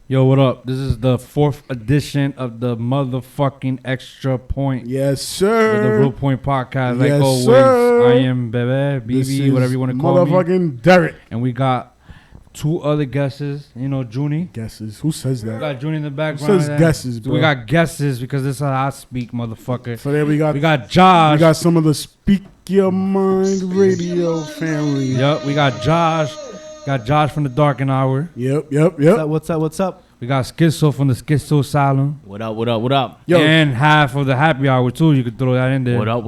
Yo, what up? This is the 4th edition of the motherfucking Extra Point. Yes, sir. With the Real Point Podcast. Like yes, always, sir. I am Bebe, BB, whatever you want to call me. Motherfucking Derek. And we got 2 other guesses. You know, Junie. Guesses? Who says that? We got Junie in the background. Who says guesses, bro? We got guesses because this is how I speak, motherfucker. So there we got Josh. We got some of the Speak Your Mind radio family. Yep, we got Josh. Got Josh from the Darkened Hour. Yep. What's up? We got Schizo from the Schizo Asylum. What up? Yo. And half of the Happy Hour, too. You could throw that in there. What up?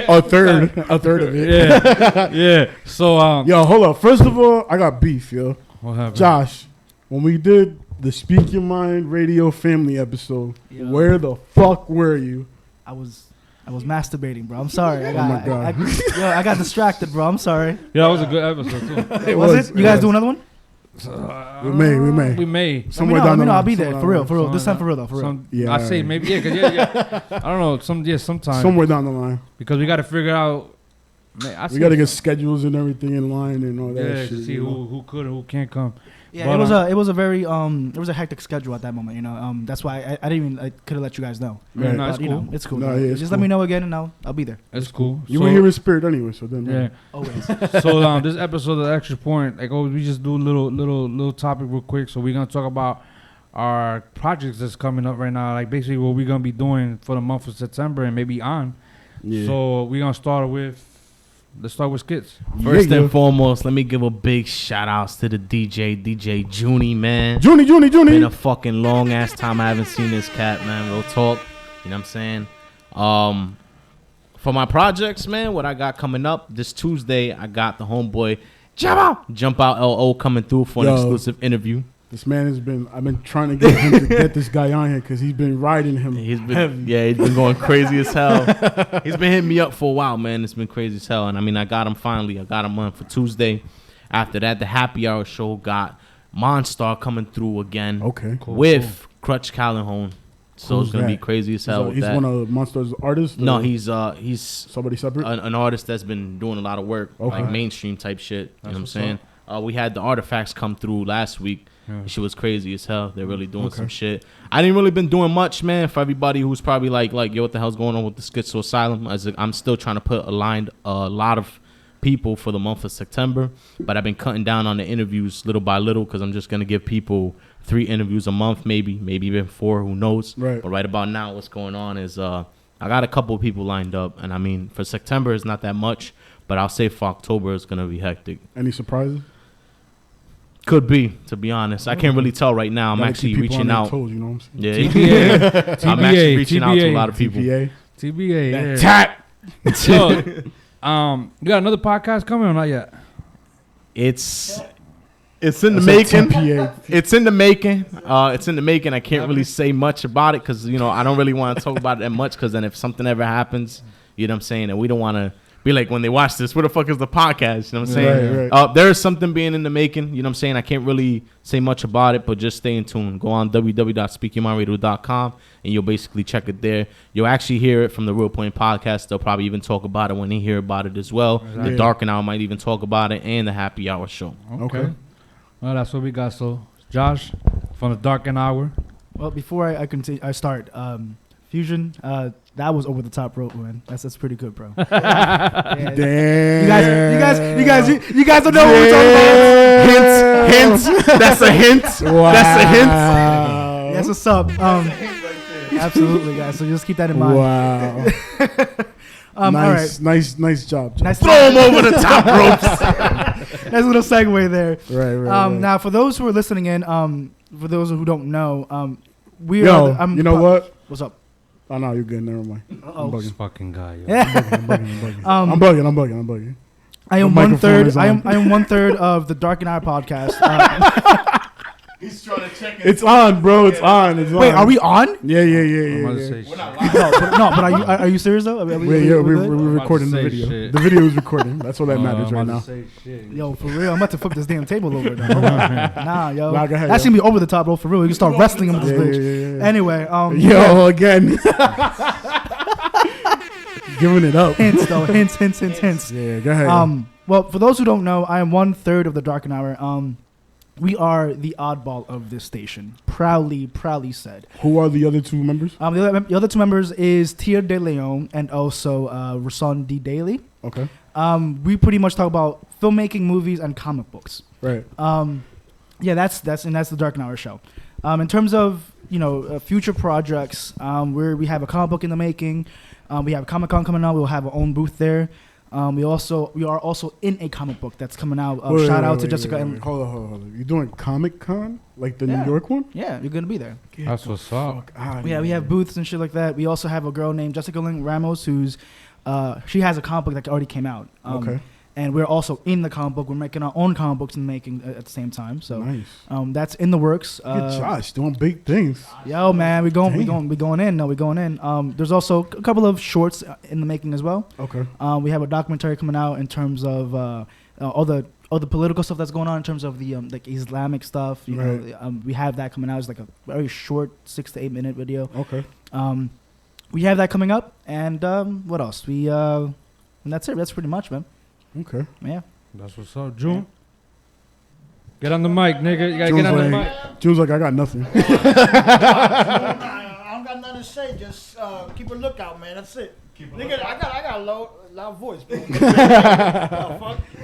A third of it. Yeah. So, yo, hold up. First of all, I got beef, yo. What happened? Josh, when we did the Speak Your Mind radio family episode, where the fuck were you? I was masturbating, bro. I'm sorry. Oh my God. I got distracted, bro. I'm sorry. Yeah, that was a good episode, too. Was it? You guys do another one? We may. Somewhere down the line. I'll be there. For real. This time for real, though. For real. Yeah. I say maybe, yeah. I don't know. Sometime. Somewhere down the line. Because we got to figure out. We got to get schedules and everything in line and all that shit. Yeah, to see who could and who can't come. Yeah, it was a hectic schedule at that moment, you know. That's why I didn't even could have let you guys know. Right. No, but, you know, it's cool. No, yeah, just let me know again and I'll be there. It's cool. You were here in spirit anyway, so then yeah, always. So this episode of Extra Point, like always, we just do a little topic real quick. So we're gonna talk about our projects that's coming up right now, like basically what we're gonna be doing for the month of September and maybe on. Yeah. So we're gonna start with. Let's start with skits. First and foremost, let me give a big shout outs to the DJ Junie, man. Junie. Been a fucking long ass time I haven't seen this cat, man. Real talk. You know what I'm saying? For my projects, man, what I got coming up this Tuesday, I got the homeboy Jump Out LO coming through for an exclusive interview. This man I've been trying to get him to get this guy on here because he's been riding him. He's been going crazy as hell. He's been hitting me up for a while, man. It's been crazy as hell. And I mean, I got him finally. I got him on for Tuesday. After that, the Happy Hour show got Monstar coming through again. Okay. With Crutch Callahan. So it's going to be crazy as hell. He's one of Monstar's artists? No, he's somebody separate? An artist that's been doing a lot of work, like mainstream type shit. You know what I'm saying? We had the Artifacts come through last week. Yeah. She was crazy as hell. They're really doing some shit. I didn't really been doing much, man. For everybody who's probably like, yo, what the hell's going on with the Schizo Asylum? I'm still trying to put a lot of people for the month of September, but I've been cutting down on the interviews little by little because I'm just gonna give people 3 interviews a month, maybe even 4. Who knows? Right. But right about now, what's going on is I got a couple of people lined up, and I mean for September it's not that much, but I'll say for October it's gonna be hectic. Any surprises? Could be, to be honest. I can't really tell right now. I'm actually reaching out. Toes, you know what I'm saying? Yeah. I'm actually reaching out to a lot of people. TBA. Yeah. Tap. So, you got another podcast coming or not yet? It's in the making. It's in the making. It's in the making. I can't really say much about it because, you know, I don't really want to talk about it that much because then if something ever happens, you know what I'm saying, and we don't want to be like, when they watch this, where the fuck is the podcast? You know what I'm saying? Right. There is something being in the making. You know what I'm saying? I can't really say much about it, but just stay in tune. Go on www.speakyourmindradio.com and you'll basically check it there. You'll actually hear it from the Real Point Podcast. They'll probably even talk about it when they hear about it as well. Exactly. The Darkened Hour might even talk about it, and the Happy Hour show. Okay. Well, that's what we got. So, Josh, from the Darkened Hour. Well, before I continue, I start. Fusion, that was over the top rope, man. That's pretty good, bro. Yeah. Damn. You guys don't know what we're talking about. Hints. That's a hint. Wow. That's a hint. That's what's up. Absolutely, guys. So just keep that in mind. Wow. All right. Nice job. Throw him over the top ropes. That's a little segue there. Right. Now, for those who are listening in, for those who don't know, you know what? What's up? Oh, no, you're good. Never mind. I'm bugging. This fucking guy. Yo. I'm bugging. I am 1/3. I am 1/3 of the Darkened Hour podcast. He's trying to check it. It's on, bro. It's on. Wait, are we on? Yeah. We're not live. But are you serious though? We're recording the video. Shit. The video is recording. That's all that matters right now. Yo, for real, I'm about to flip this damn table over. Nah, yo. Nah, go ahead, that's gonna be over the top, bro. For real, you can start wrestling him with this bitch. Yeah. Anyway, again. Giving it up. Hints though. Hints. Yeah, go ahead. Well, for those who don't know, I am 1/3 of the Darkened Hour. we are the oddball of this station. Proudly said. Who are the other two members? The other two members is Tia De Leon and also Rason D. Daly. Okay. We pretty much talk about filmmaking, movies, and comic books. Right. Yeah, that's the Dark Hour show. In terms of future projects, we have a comic book in the making. We have Comic-Con coming out. We'll have our own booth there. We are also in a comic book that's coming out. Shout out to Jessica. Hold on. You're doing Comic-Con, like the New York one? Yeah, you're gonna be there. That's what's up. Yeah, we have booths and shit like that. We also have a girl named Jessica Lynn Ramos who's she has a comic book that already came out. Okay. And we're also in the comic book. We're making our own comic books and making at the same time. So nice. That's in the works. Look at Josh doing big things. Yo, man, we're going in. No, we're going in. There's also a couple of shorts in the making as well. Okay. We have a documentary coming out in terms of all the political stuff that's going on in terms of the like Islamic stuff. You know, we have that coming out. It's like a very short 6 to 8 minute video. Okay. We have that coming up, and what else? And that's it. That's pretty much, man. Okay. Yeah. That's what's up, June. Get on the mic, nigga. You gotta get on the mic. June's like, I got nothing. I don't got nothing to say. Just keep a lookout, man. That's it. Nigga, I got a loud voice, bro.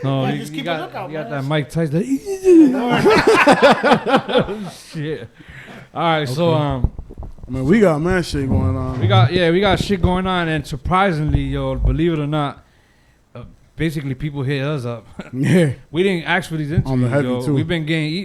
No, just keep a lookout, you got man. that Mike Tyson. Shit. All right, so Man, we got mad shit going on. we got shit going on, and surprisingly, yo, believe it or not, basically people hit us up. Yeah. We didn't ask for these On the interviews, heavy, yo. too.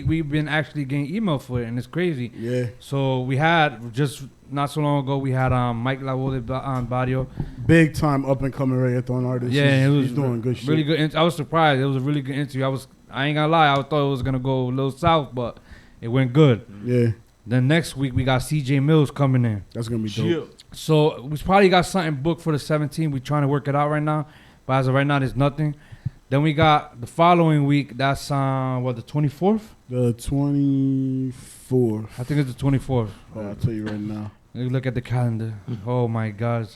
We've been actually getting email for it, and it's crazy. Yeah. So we had just not so long ago, we had Mike Lavoe Barrio. Big time up and coming reggaeton artist. Yeah, he's doing good shit. Really good. I was surprised. It was a really good interview. I ain't gonna lie. I thought it was gonna go a little south, but it went good. Yeah. Then next week we got CJ Mills coming in. That's gonna be dope. So we probably got something booked for the 17th. We're trying to work it out right now, but as of right now, there's nothing. Then we got the following week. That's the 24th. The 24th. I think it's the 24th. I'll tell you right now. Let me look at the calendar. Oh my gosh.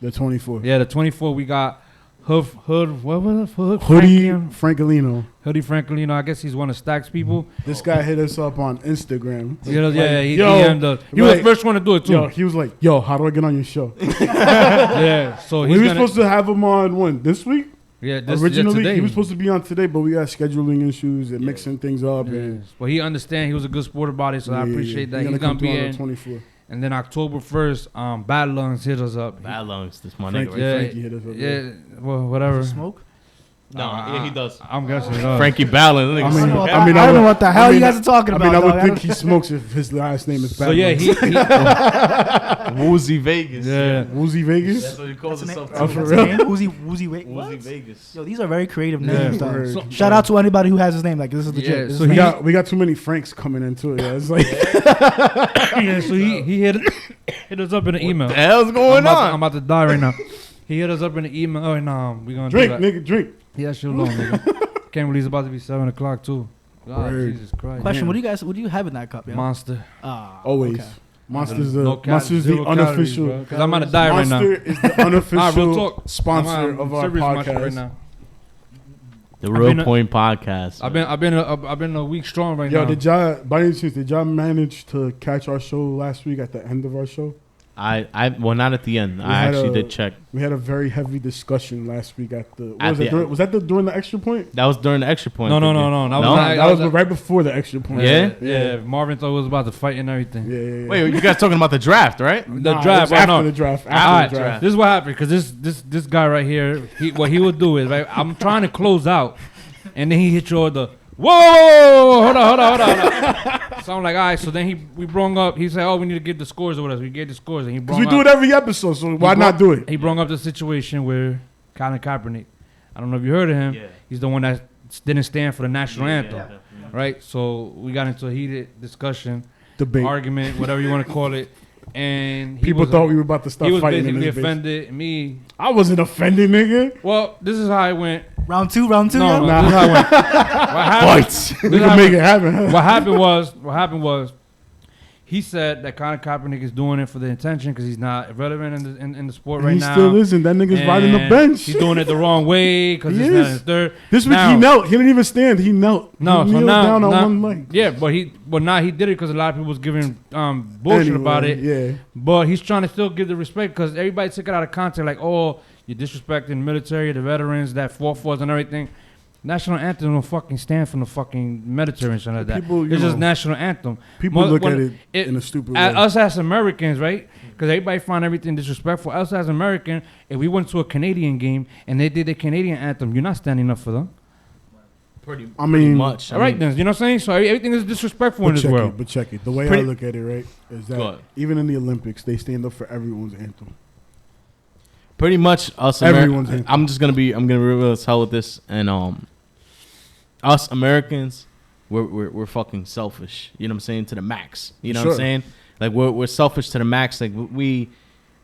The 24th. Yeah, the 24th. We got Hood. What was it? Hoodie Francolino. Hoodie Francolino. I guess he's one of Stack's people. This guy hit us up on Instagram. He was the like, first one to do it too. Yo, he was like, "Yo, how do I get on your show?" Yeah, so we were supposed to have him on this week. Yeah, originally today. he was supposed to be on today, but we got scheduling issues and mixing things up. And But he understand. He was a good sport about it, so I appreciate that. He's gonna be on in. the 24th. And then October 1st, Bad Lungs hit us up. Bad Lungs, this my nigga. Frankie hit us up. Yeah, well, whatever. Smoke? No, yeah, he does. I'm guessing he does. Frankie Ballin. I don't know what the hell you guys are talking about. I would dog. think he smokes if his last name is Bad. So yeah, he Woozy Vegas. yeah. Woozy Vegas. That's what he calls himself. Oh, for That's real? his name? Woozy Woozy what? Vegas. Yo, these are very creative Yeah. names. dog. Word. So- Shout out to anybody who has his name. Like this is legit. Yeah, This so is We legit. got too many Franks coming into it. Yeah, it's like Yeah, so he hit us up in an email. What the hell's going on? I'm about to die right now. He hit us up in an email. Oh, and we gonna drink, do that. nigga, drink. Yeah, shit alone, nigga. Can't believe it's about to be 7 o'clock too. God, Word. Jesus Christ. Question: What do you have in that cup? Yo? Monster. Always. Okay. Monster's No Monster's the zero calories, unofficial. bro, 'cause I'm about to die right now. Monster is the Nah, real unofficial talk. sponsor I'm of our serious about shit podcast. right now. The I've Real been a- Point Podcast. I've been a week strong right Yo, now. did y'all, by any chance, did y'all manage to catch our show last week at the end of our show? Well, not at the end. I had actually a- did check. We had a very heavy discussion last week at the. At the end. Was that during the extra point? That was during the extra point. No. I think. That That was right before the extra point. Yeah? Yeah. Marvin thought it was about to fight and everything. Yeah. Wait, you guys talking about the draft, right? The Nah, draft. it was I know. after the draft. After After the the draft. This is what happened because this guy right here, what he would do is right. I'm trying to close out, and then he hit you with the whoa, hold on. So I'm like, all right. So then we brought up. He said, oh, we need to get the scores with us. We gave the scores, and he brought Because we do it every episode, so why not do it? He brought up the situation where Colin Kaepernick. I don't know if you heard of him. Yeah. He's the one that didn't stand for the national anthem, Yeah. right? So we got into a heated discussion, Debate. argument, whatever you want to call it, and People thought we were about to start he was fighting. basically in this bitch. offended me. I wasn't offended, nigga. Well, this is how it went. Round two. No, yo? this is how it went. What happened? We can make it happen. What happened was he said that Colin Kaepernick is doing it for the intention because he's not relevant in the sport And right he now. still isn't. That nigga's riding the And bench. He's doing it the wrong way because He he's not in is. his third. This week Now- he knelt. He didn't even stand. He knelt. No, he so kneeled now, down on now- one leg. yeah, but now he did it because a lot of people was giving bullshit Anyway, about it. Yeah. But he's trying to still give the respect because everybody took it out of context, like, oh, you're disrespecting the military, the veterans that fought for us and everything. National anthem don't fucking stand for the fucking military and shit like that. People, you It's just know, national anthem. People Mo- look when at it in a stupid way. Us as Americans, right? Because everybody find everything disrespectful. Us as American, if we went to a Canadian game and they did the Canadian anthem, you're not standing up for them. Pretty much. All right, then. You know what I'm saying? So everything is disrespectful in this world. But check it. The way Pretty- I look at it, right, is Go that ahead. even in the Olympics, they stand up for everyone's anthem. Pretty much us Everyone's Americans. anthem. I'm gonna be real as hell with this, and us Americans, we're fucking selfish. You know what I'm saying? To the max. You know what I'm Sure. saying? Like we're selfish to the max. Like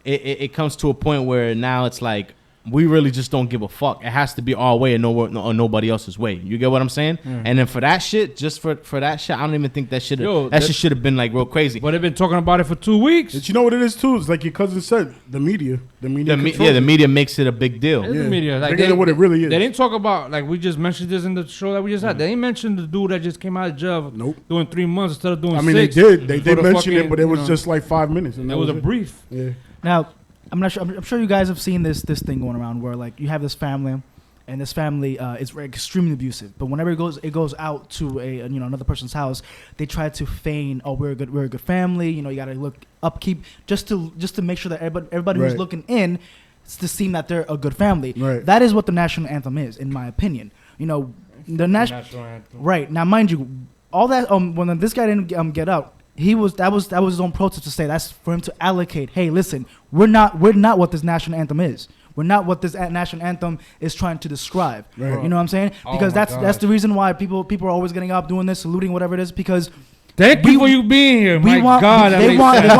it comes to a point where now it's like we really just don't give a fuck. It has to be our way and nobody else's way. You get what I'm saying? Yeah. And then for that shit, just for that shit, I don't even think that shit Yo, that shit should have been like real crazy. But they've been talking about it for 2 weeks. But you know what it is too? It's like your cousin said, the media. The media. controls The it. media makes it a big deal. It's the media. Like Bigger than what it really is. They didn't talk about, like we just mentioned this in the show that we just had. They didn't mention the dude that just came out of jail Nope. doing 3 months instead of doing I mean, 6. they did. They for did the mention fucking, it, but it was you know, just like 5 minutes. And it that was a brief. Yeah. Now, I'm sure you guys have seen this thing going around where like you have this family, and this family is extremely abusive. But whenever it goes out to another person's house, they try to feign, oh, we're a good family. You know, you gotta look upkeep just to make sure that everybody who's Right. looking in, it's to seem that they're a good family. Right. That is what the national anthem is, in my opinion. You know, the national anthem. right now, mind you, all that when this guy didn't get out. That was his own protest to say that's for him to allocate. Hey, listen, we're not what this national anthem is. We're not what this national anthem is trying to describe. Right. You know what I'm saying? Oh Because my that's the gosh. reason why people are always getting up doing this, saluting, whatever it is. Because Thank you for you being here. we My want God, that they makes want sense,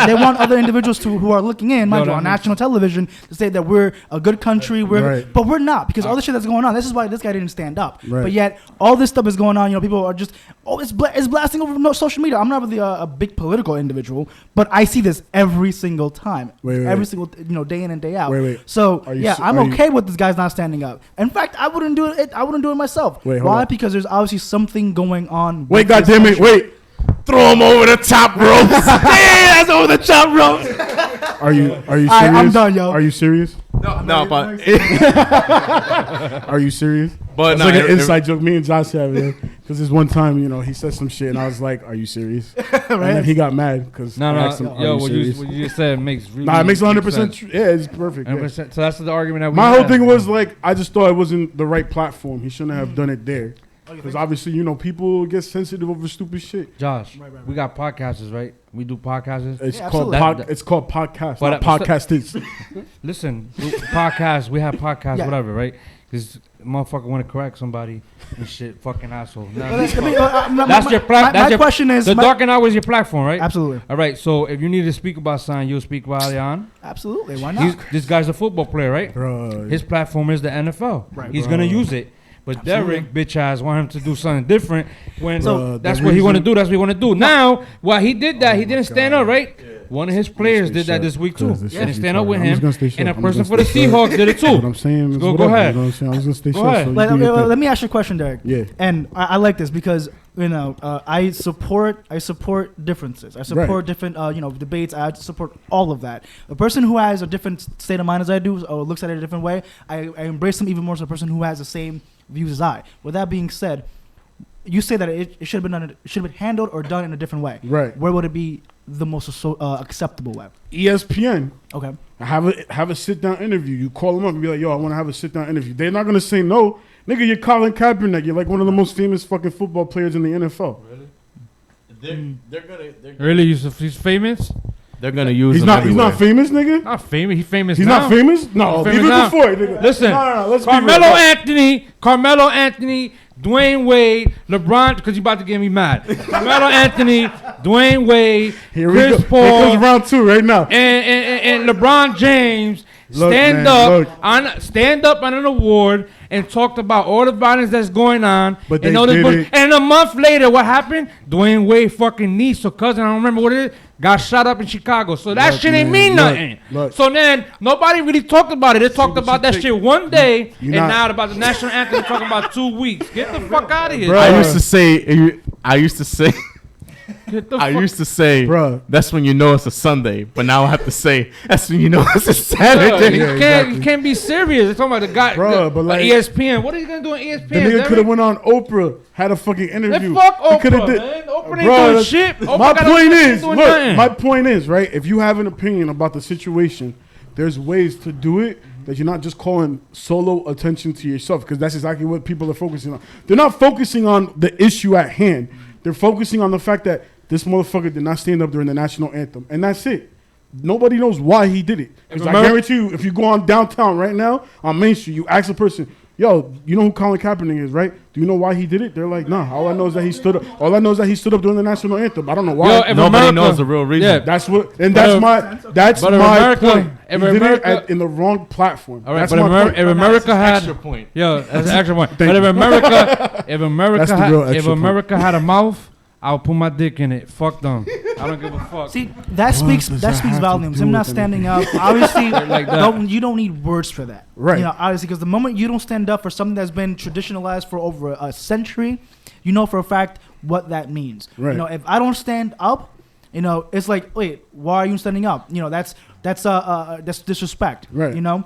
yo. they want other individuals who are looking in, mind Yo, you, that on makes national television to say that we're a good country. Right. But we're not, because all the shit that's going on. This is why this guy didn't stand up. Right. But yet all this stuff is going on. You know, people are just it's blasting over social media. I'm not really a big political individual, but I see this every single time, Wait. every single day in and day out. Wait. So Are you yeah, se- I'm are you- okay with this guy's not standing up. In fact, I wouldn't do it. I wouldn't do it myself. Wait, hold Why? on. Because there's obviously something going on. Wait, with this goddamn it! country. Wait. Throw him over the top ropes. Yeah, that's over the top ropes. Are you serious? Alright, I'm done, yo. Are you serious? No, but Are you serious? But It's no, like an it- inside joke. Me and Josh have it. Because this one time, he said some shit, and I was like, "Are you serious?" And then he got mad because No, I asked him, no. "Are Yo, you serious?" what you just said makes really Nah, it makes 100% sense. true. Yeah, it's perfect. yeah. 100%. So that's the argument that we My whole had. thing was like, I just thought it wasn't the right platform. He shouldn't have done it there. Because obviously, people get sensitive over stupid shit. Josh, Right. we got podcasters, right? We do podcasters. It's Yeah, called absolutely. it's called podcast, But, not uh, podcasters. Listen, podcast. We have podcasts, Yeah. whatever, right? Because motherfucker want to correct somebody and shit, fucking asshole. Nah, Well, that's your platform. My question is the Dark and Hour is your platform, right? absolutely, All right. So if you need to speak about something, you'll speak while you're on. absolutely. Why not? This guy's a football player, right? Bruh. His platform is the NFL. Right. He's Bro. gonna use it. But Derek, bitch ass, want him to do something different when So, that's the what he want to reason- do. That's what he want to do. Now, while he did that, he didn't stand God. up, right? One of his players stay did that shut, this week too. 'cause this Didn't shit stand up retarded. with I'm just him, gonna stay shut. and a I'm person just for the gonna stay shut. Seahawks did it What too. I'm saying is Go whatever, ahead. You know what I'm saying? I was gonna stay Go shut. ahead. So you Let, do your thing. let me ask you a question, Derek. Yeah. And I like this because I support differences. I support different debates. I support all of that. A person who has a different state of mind as I do or looks at it a different way, I embrace them even more as a person who has the same views as I. With that being said, you say that it should have been handled or done in a different way. Right. Where would it be the most acceptable way? ESPN. Okay. Have a sit down interview. You call them up and be like, "Yo, I want to have a sit down interview." They're not gonna say no, nigga. You're Colin Kaepernick. You're like one of the most famous fucking football players in the NFL. They're gonna Really, he's famous? they're gonna use. He's them not. He's everywhere. not famous, nigga. Not famous. He's famous. He's now. not famous. No, He's famous even now. before. Nigga. Listen, no. Let's be Carmelo Anthony, Dwayne Wade, LeBron, because you about to get me mad. Carmelo Anthony, Dwayne Wade, Here we Chris go. Here Paul, comes round two right now. and LeBron James stand up on an award and talked about all the violence that's going on. But and they all this did bullshit. it. And a month later, what happened? Dwayne Wade fucking niece or cousin, I don't remember what it is, got shot up in Chicago. So that Look, shit ain't man, mean nothing. look. So then nobody really talked about it. They talked what about you that think. shit one day, You're and not- now about the national anthem, they're talking about 2 weeks. Get the fuck out of here. Bruh. I used to say, Get the I fuck used to say, Bruh. that's when you know it's a Sunday. But now I have to say, that's when you know it's a Bro, Saturday. you, Yeah, can't, exactly. you can't be serious. They're talking about the guy, Bruh, but like- ESPN. What are you gonna do on ESPN? The nigga Derek? could have went on Oprah, had a fucking interview. Man, fuck He coulda Oprah, did- man. Oprah ain't Bro, doing that's- shit. Oprah My got point a- is, doing look, nothing. my point is, right? If you have an opinion about the situation, there's ways to do it that you're not just calling solo attention to yourself, because that's exactly what people are focusing on. They're not focusing on the issue at hand. They're focusing on the fact that this motherfucker did not stand up during the national anthem, and that's it. Nobody knows why he did it. Because I guarantee you, if you go on downtown right now on Main Street, you ask a person, "Yo, you know who Colin Kaepernick is, right? Do you know why he did it?" They're like, "Nah. All I know is that he stood up. All I know is that he stood up during the national anthem. I don't know why." Yo, if Nobody America- knows the real reason. Yeah. That's what, and But that's if- my but if my America- point. if He did it America- in the wrong platform. All right, That's but my point. if America had, Extra point. yo, that's an extra one. But Thank if you. America, if America, That's the had, real if extra point. America had a mouth, I'll put my dick in it. Fuck them. I don't give a fuck. See, that speaks does that have to volumes. do Him not with standing up. Obviously, Like that. you don't need words for that. Right. You know, obviously, because the moment you don't stand up for something that's been traditionalized for over a century, you know for a fact what that means. Right. You know, if I don't stand up, you know, it's like, wait, why are you standing up? You know, that's disrespect. Right. You know,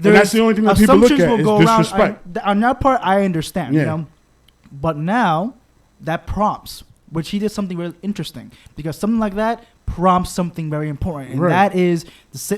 And that's the only thing that people look assumptions at will is go disrespect. around. On that part, I understand. Yeah. You know, but now that prompts, which he did something really interesting, because something like that prompts something very important, and Right. that is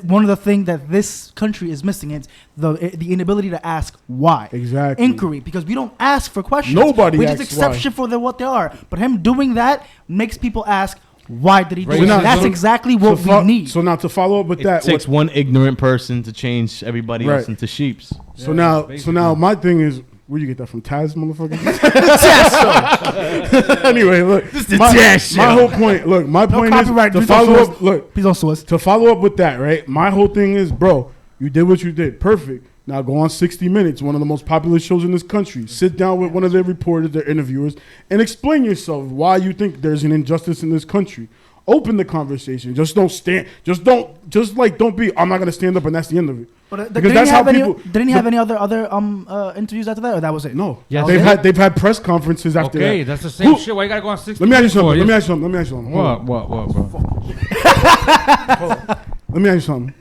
one of the things that this country is missing. It's the inability to ask why. Exactly. Inquiry, because we don't ask for questions. Nobody we just asks accept why. shit for what they are. But him doing that makes people ask, why did he do Right. it? So now- That's so- exactly what we need. So now to follow up with It that, takes one ignorant person to change everybody else Right. into sheeps. so Yeah, now basically. my thing is, where you get that from? Taz, motherfucker. Anyway, look, my whole point. Look, my point is copyright, to please follow don't sue up. Look, Please don't sue us. to follow up with that, right? My whole thing is, bro, you did what you did. Perfect. Now go on 60 Minutes, one of the most popular shows in this country. Sit down with one of their reporters, their interviewers, and explain yourself why you think there's an injustice in this country. Open the conversation. Just don't stand. Don't be. I'm not gonna stand up, and that's the end of it. But Because that's how people. didn't he have any other interviews after that, or that was it? No. Yes. They've had press conferences after Okay, that. that's the same Who- shit. Why you gotta go on 60? Let me ask you something. for? Let me ask you something. Hold on. What, bro? Let me ask you something.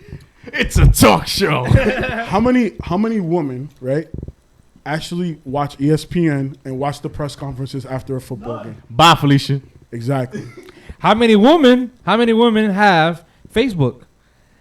It's a talk show. How many women, right, actually watch ESPN and watch the press conferences after a football game? Bye, Felicia. Exactly. How many women have Facebook?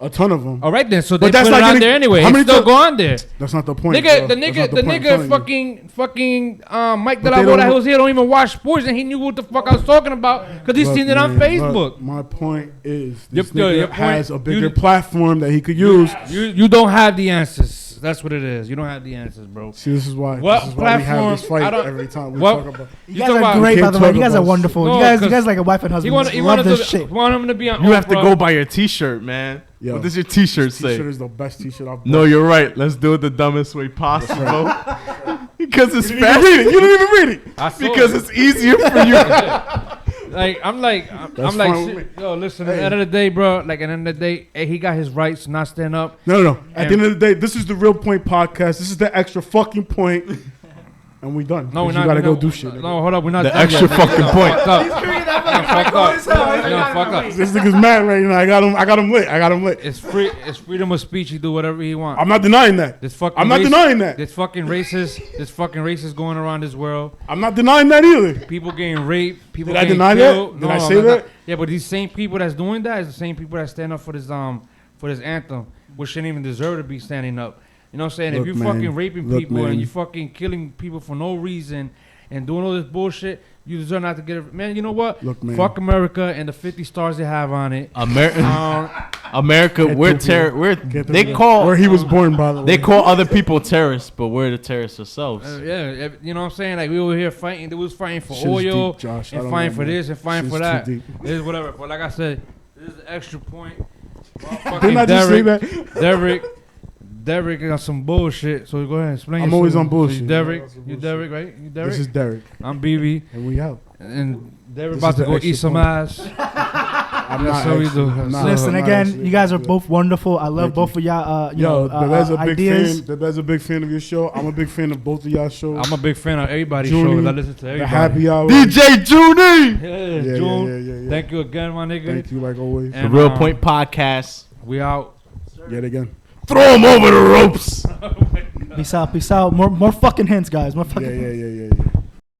A ton of them. All right then, so But they that's put it not on getting- there anyway. how It many still times- go on there. That's not the point. Nigga, bro. the That's nigga, not the point I'm nigga, telling you. fucking Mike But De they La don't Bola know- was here. Don't even watch sports, and he knew what the fuck I was talking about because he's Look, seen it on man, Facebook. look, my point is, this Your nigga point- has a bigger you- platform that he could use. You don't have the answers. That's what it is. You don't have the answers, bro. See, this is why. What This is why we have this platform- I fight don't- every time we what- talk about. You You guys talk are about- great, We by can't the way. talk You guys are about wonderful. No, you guys 'cause like a wife and husband. You Love want this shit. him to be on. You have to Oprah. go by your T-shirt, man. Yo, What does your T-shirt This T-shirt say? is the best T-shirt I've bought. No, you're right. Let's do it the dumbest way possible. Because it's You didn't even read it. You didn't even read it. I saw Because it. it's easier for you. Like I'm like That's I'm like fine with shit, yo, listen, at the end of the day, bro, like at the end of the day, hey, he got his rights to not stand up. No. At the And- end of the day, this is the Real Point podcast. This is the extra fucking point, and we done. No, we're 'Cause not. you gotta no, go do shit. nigga. No, hold up, we're not. The done extra yet, nigga. fucking You're point. fucked up. You're fucked up. You're fucked up. This nigga's mad right now. I got him lit. It's free. It's freedom of speech. He do whatever he wants. I'm not denying that. This fucking I'm not race- denying that. This fucking racist going around this world. I'm not denying that either. People getting raped. People Did I getting deny that? killed. Did I I'm say not- that? Yeah, but these same people that's doing that is the same people that stand up for this anthem, which shouldn't even deserve to be standing up. You know what I'm saying? Look, if you're man. fucking raping Look, people man. and you fucking killing people for no reason and doing all this bullshit, you deserve not to get it. Man, you know what? Look, man. Fuck America and the 50 stars they have on it. America, Get we're through Get the they real- call where he was born, by the way. they call other people terrorists, but we're the terrorists ourselves. Yeah, you know what I'm saying? Like we were here fighting, they was fighting for Shit is oil deep, Josh. I and don't fighting know, for man. this and fighting Shit's for that. too deep. It is whatever. But like I said, this is an extra point. Didn't I just say that? Derek got some bullshit. So go ahead, explain. I'm yourself. always on So bullshit. you Derek, Yeah, you Derek, right? You Derek. This is Derek, I'm BB, and we out. and Derek This about is to the go extra eat some point. ass. I'm That's not how we extra. do. I'm not- Listen I'm not again, extra. you guys are both wonderful. I love Thank both you. of y'all. Yo, Bebed's a big ideas. fan. Bebed's a big fan of your show. I'm a big fan of both of y'all shows. I'm a big fan of everybody's Junie, shows. I listen to The everybody. happy hour. DJ Junie. Yeah, Yeah, June. yeah. Thank you again, my nigga. Thank you, like always. The And, Real Point Podcast. We out. Yet again. Throw him over the ropes. Peace out. More fucking hints, guys. More fucking. Yeah.